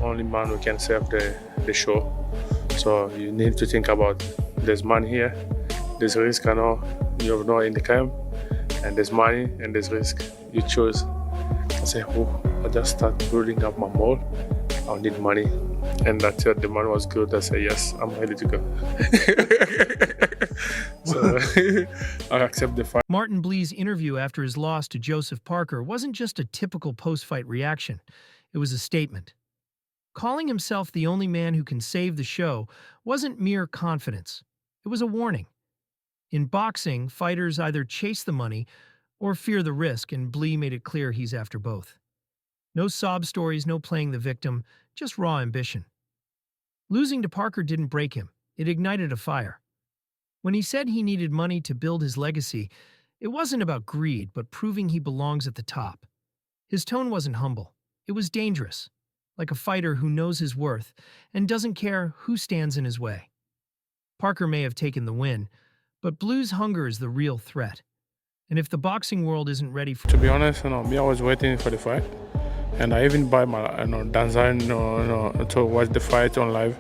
only man who can save the show. So you need to think about there's money here, there's risk, I know you have no income, and there's money and there's risk. You choose. I say, I just start building up my mall. I need money. And that's it. The money was good. I say, yes, I'm ready to go. So I accept the fight. Martin Blee's interview after his loss to Joseph Parker wasn't just a typical post-fight reaction. It was a statement. Calling himself the only man who can save the show wasn't mere confidence. It was a warning. In boxing, fighters either chase the money or fear the risk, and Blee made it clear he's after both. No sob stories, no playing the victim, just raw ambition. Losing to Parker didn't break him. It ignited a fire. When he said he needed money to build his legacy, it wasn't about greed, but proving he belongs at the top. His tone wasn't humble. It was dangerous, like a fighter who knows his worth and doesn't care who stands in his way. Parker may have taken the win, but Blue's hunger is the real threat. And if the boxing world isn't ready for... To be honest, me, I was waiting for the fight. And I even buy my Danzai to watch the fight on live.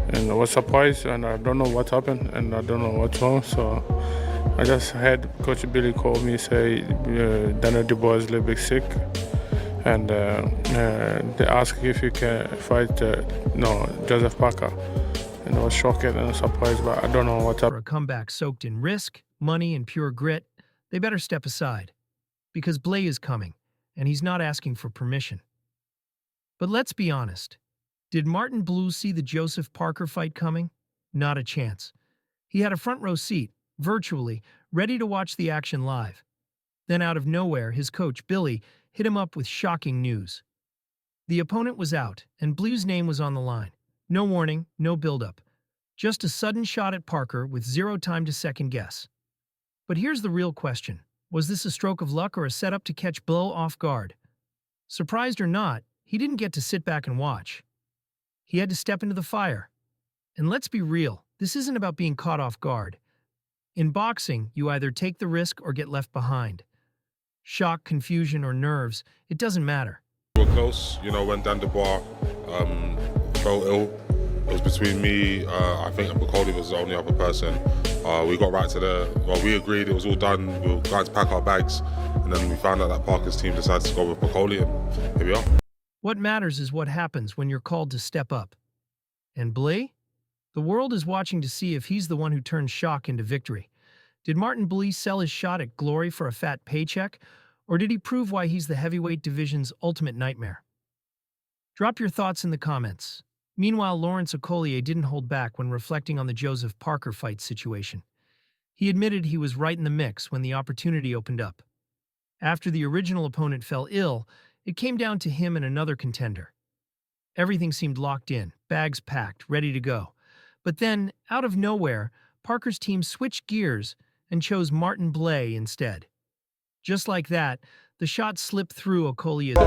And I was surprised, and I don't know what happened, and I don't know what's wrong. So I just had Coach Billy call me, say Daniel Dubois is a little bit sick. And they asked if you can fight Joseph Parker. And I was shocked and surprised, but I don't know what happened. For a comeback soaked in risk, money, and pure grit, they better step aside. Because Blee is coming, and he's not asking for permission. But let's be honest. Did Martin Blee see the Joseph Parker fight coming? Not a chance. He had a front row seat, virtually, ready to watch the action live. Then out of nowhere, his coach, Billy, hit him up with shocking news. The opponent was out, and Blue's name was on the line. No warning, no build-up. Just a sudden shot at Parker with zero time to second guess. But here's the real question. Was this a stroke of luck or a setup to catch Blee off guard? Surprised or not, he didn't get to sit back and watch. He had to step into the fire. And let's be real, this isn't about being caught off guard. In boxing, you either take the risk or get left behind. Shock, confusion, or nerves, it doesn't matter. We were close, when Dan Dubois fell ill. It was between me, I think Bakole was the only other person. We got right to we agreed it was all done. We were going to pack our bags, and then we found out that Parker's team decided to go with Bakole, and here we are. What matters is what happens when you're called to step up. And Blee? The world is watching to see if he's the one who turns shock into victory. Did Martin Blee sell his shot at glory for a fat paycheck, or did he prove why he's the heavyweight division's ultimate nightmare? Drop your thoughts in the comments. Meanwhile, Lawrence Okolie didn't hold back when reflecting on the Joseph Parker fight situation. He admitted he was right in the mix when the opportunity opened up. After the original opponent fell ill, it came down to him and another contender. Everything seemed locked in, bags packed, ready to go. But then, out of nowhere, Parker's team switched gears and chose Martin Blee instead. Just like that, the shot slipped through Okolie's...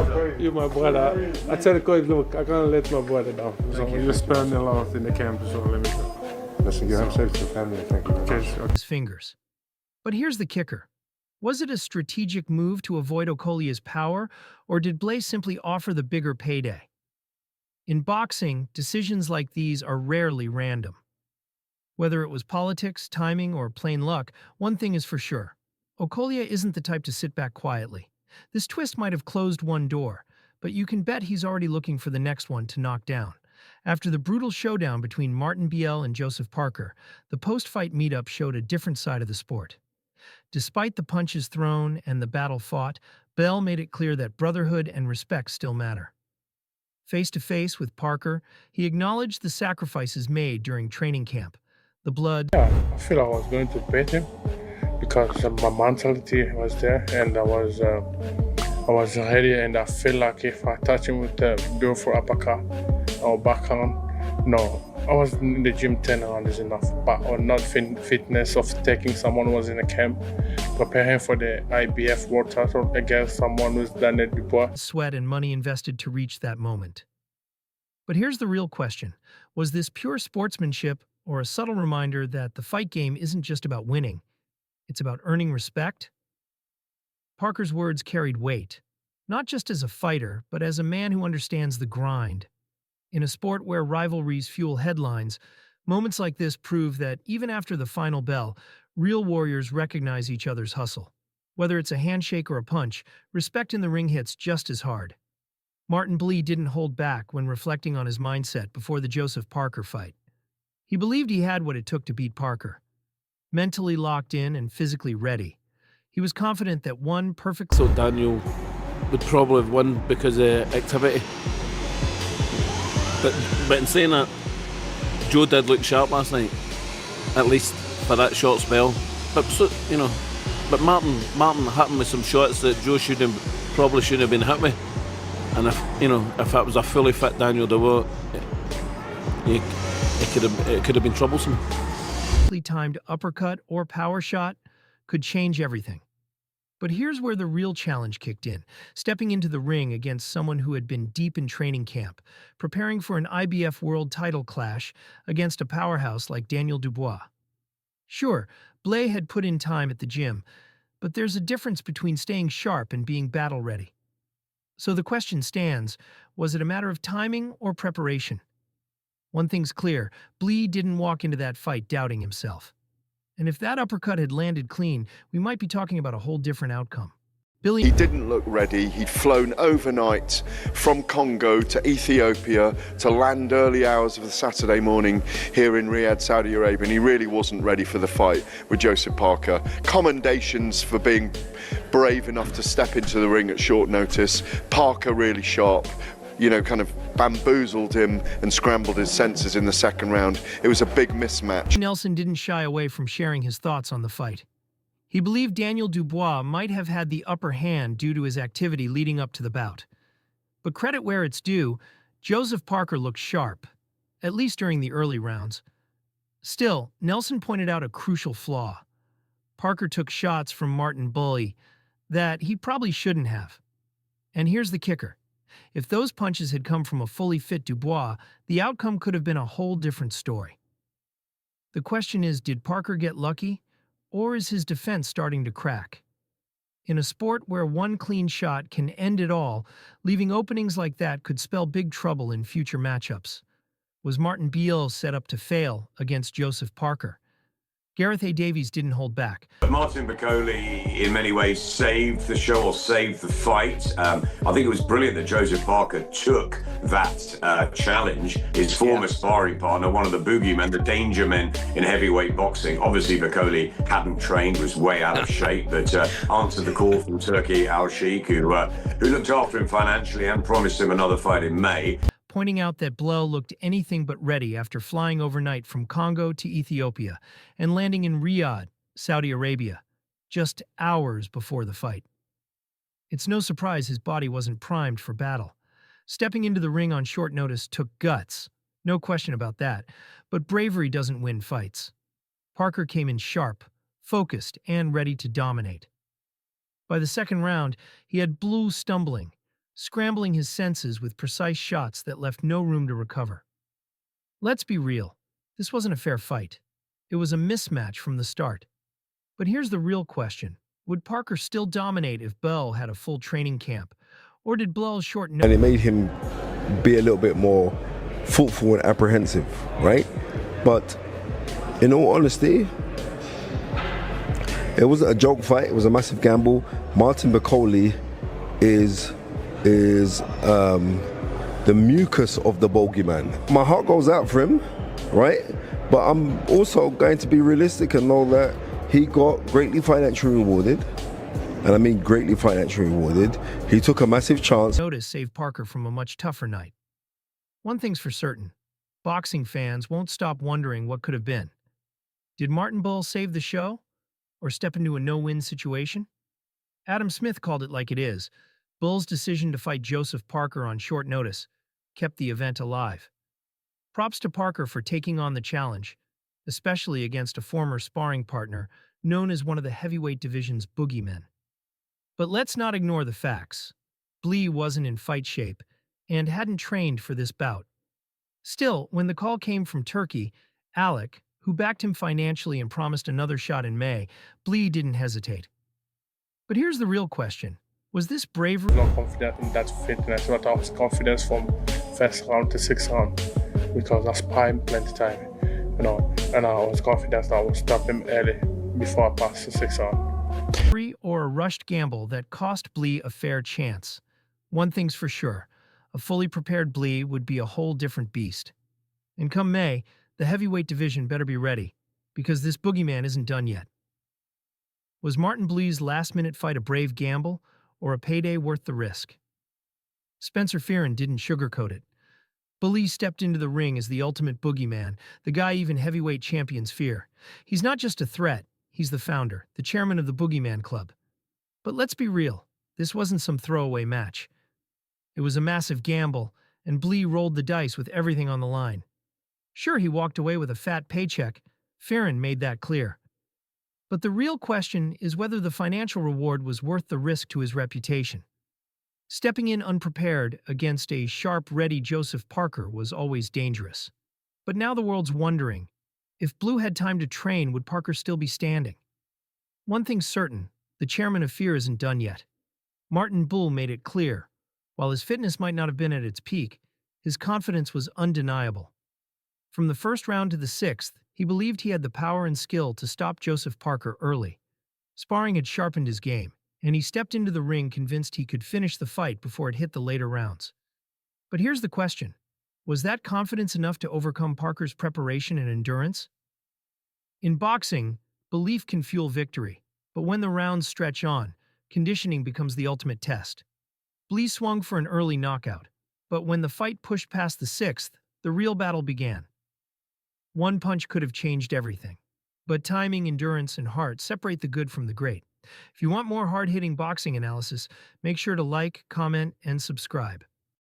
You're my brother. I tell the coach, look, I can't let my brother down. So you spend a lot in the camp, so let me go. Listen, you have safe to your family, thank you very much. His fingers. But here's the kicker. Was it a strategic move to avoid Okolie's power, or did Blee simply offer the bigger payday? In boxing, decisions like these are rarely random. Whether it was politics, timing, or plain luck, one thing is for sure. Okolie isn't the type to sit back quietly. This twist might have closed one door, but you can bet he's already looking for the next one to knock down. After the brutal showdown between Martin Blee and Joseph Parker, the post-fight meetup showed a different side of the sport. Despite the punches thrown and the battle fought, Bell made it clear that brotherhood and respect still matter. Face-to-face with Parker, he acknowledged the sacrifices made during training camp. The blood... Yeah, I feel I was going to beat him because my mentality was there, and I was ready, and I feel like if I touch him with the beautiful uppercut or backhand, no. I was in the gym 10 rounds is enough, but or not fitness of taking someone who was in a camp, preparing for the IBF world title against someone who's done it before. Sweat and money invested to reach that moment. But here's the real question. Was this pure sportsmanship or a subtle reminder that the fight game isn't just about winning? It's about earning respect? Parker's words carried weight, not just as a fighter, but as a man who understands the grind. In a sport where rivalries fuel headlines, moments like this prove that even after the final bell, real warriors recognize each other's hustle. Whether it's a handshake or a punch, respect in the ring hits just as hard. Martin Blee didn't hold back when reflecting on his mindset before the Joseph Parker fight. He believed he had what it took to beat Parker. Mentally locked in and physically ready, he was confident that one perfect... So Daniel would probably have won because of activity. But in saying that, Joe did look sharp last night, at least for that short spell. But but Martin hit him with some shots that Joe probably shouldn't have been hit with. And if that was a fully fit Daniel DeWoe, it could have been troublesome. Timed uppercut or power shot could change everything. But here's where the real challenge kicked in, stepping into the ring against someone who had been deep in training camp, preparing for an IBF world title clash against a powerhouse like Daniel Dubois. Sure, Blay had put in time at the gym, but there's a difference between staying sharp and being battle-ready. So the question stands, was it a matter of timing or preparation? One thing's clear, Blee didn't walk into that fight doubting himself. And if that uppercut had landed clean, we might be talking about a whole different outcome. He didn't look ready. He'd flown overnight from Congo to Ethiopia to land early hours of the Saturday morning here in Riyadh, Saudi Arabia, and he really wasn't ready for the fight with Joseph Parker. Commendations for being brave enough to step into the ring at short notice. Parker really sharp, kind of bamboozled him and scrambled his senses in the second round. It was a big mismatch. Nelson didn't shy away from sharing his thoughts on the fight. He believed Daniel Dubois might have had the upper hand due to his activity leading up to the bout. But credit where it's due, Joseph Parker looked sharp, at least during the early rounds. Still, Nelson pointed out a crucial flaw. Parker took shots from Martin Blee that he probably shouldn't have. And here's the kicker. If those punches had come from a fully fit Dubois, the outcome could have been a whole different story. The question is, did Parker get lucky? Or is his defense starting to crack? In a sport where one clean shot can end it all, leaving openings like that could spell big trouble in future matchups. Was Martin Blee set up to fail against Joseph Parker? Gareth A. Davies didn't hold back. Martin Bakole, in many ways, saved the show or saved the fight. I think it was brilliant that Joseph Parker took that challenge. His former sparring partner, one of the boogeymen, the danger men in heavyweight boxing. Obviously, Bakole hadn't trained, was way out of shape, but answered the call from Turki Al-Sheikh, who looked after him financially and promised him another fight in May. Pointing out that Blee looked anything but ready after flying overnight from Congo to Ethiopia and landing in Riyadh, Saudi Arabia, just hours before the fight. It's no surprise his body wasn't primed for battle. Stepping into the ring on short notice took guts, no question about that, but bravery doesn't win fights. Parker came in sharp, focused, and ready to dominate. By the second round, he had Blee stumbling, scrambling his senses with precise shots that left no room to recover. Let's be real, this wasn't a fair fight. It was a mismatch from the start. But here's the real question. Would Parker still dominate if Blee had a full training camp? Or did Blee's short notice... And it made him be a little bit more thoughtful and apprehensive, right? But in all honesty, it wasn't a joke fight, it was a massive gamble. Martin Bakole is the mucus of the bogeyman. My heart goes out for him, right? But I'm also going to be realistic and know that he got greatly financially rewarded. And I mean greatly financially rewarded. He took a massive chance. Notice saved Parker from a much tougher night. One thing's for certain. Boxing fans won't stop wondering what could have been. Did Martin Blee save the show? Or step into a no-win situation? Adam Smith called it like it is. Blee's decision to fight Joseph Parker on short notice kept the event alive. Props to Parker for taking on the challenge, especially against a former sparring partner known as one of the heavyweight division's boogeymen. But let's not ignore the facts. Blee wasn't in fight shape and hadn't trained for this bout. Still, when the call came from Turkey, Alec, who backed him financially and promised another shot in May, Blee didn't hesitate. But here's the real question. Was this bravery? Not confident in that fitness, but I was confident from first round to sixth round because that's prime plenty time, you know. And I was confident that I would stop him early before I passed the sixth round. Free or a rushed gamble that cost Blee a fair chance. One thing's for sure, a fully prepared Blee would be a whole different beast. And come May, the heavyweight division better be ready, because this boogeyman isn't done yet. Was Martin Blee's last-minute fight a brave gamble, or a payday worth the risk? Spencer Fearon didn't sugarcoat it. Blee stepped into the ring as the ultimate boogeyman, the guy even heavyweight champions fear. He's not just a threat, he's the founder, the chairman of the Boogeyman Club. But let's be real, this wasn't some throwaway match. It was a massive gamble, and Blee rolled the dice with everything on the line. Sure, he walked away with a fat paycheck. Fearon made that clear. But the real question is whether the financial reward was worth the risk to his reputation. Stepping in unprepared against a sharp, ready Joseph Parker was always dangerous. But now the world's wondering, if Blue had time to train, would Parker still be standing? One thing's certain, the chairman of Fear isn't done yet. Martin Bull made it clear. While his fitness might not have been at its peak, his confidence was undeniable. From the first round to the sixth, he believed he had the power and skill to stop Joseph Parker early. Sparring had sharpened his game, and he stepped into the ring convinced he could finish the fight before it hit the later rounds. But here's the question. Was that confidence enough to overcome Parker's preparation and endurance? In boxing, belief can fuel victory, but when the rounds stretch on, conditioning becomes the ultimate test. Blee swung for an early knockout, but when the fight pushed past the sixth, the real battle began. One punch could have changed everything, but timing, endurance, and heart separate the good from the great. If you want more hard-hitting boxing analysis, make sure to like, comment, and subscribe.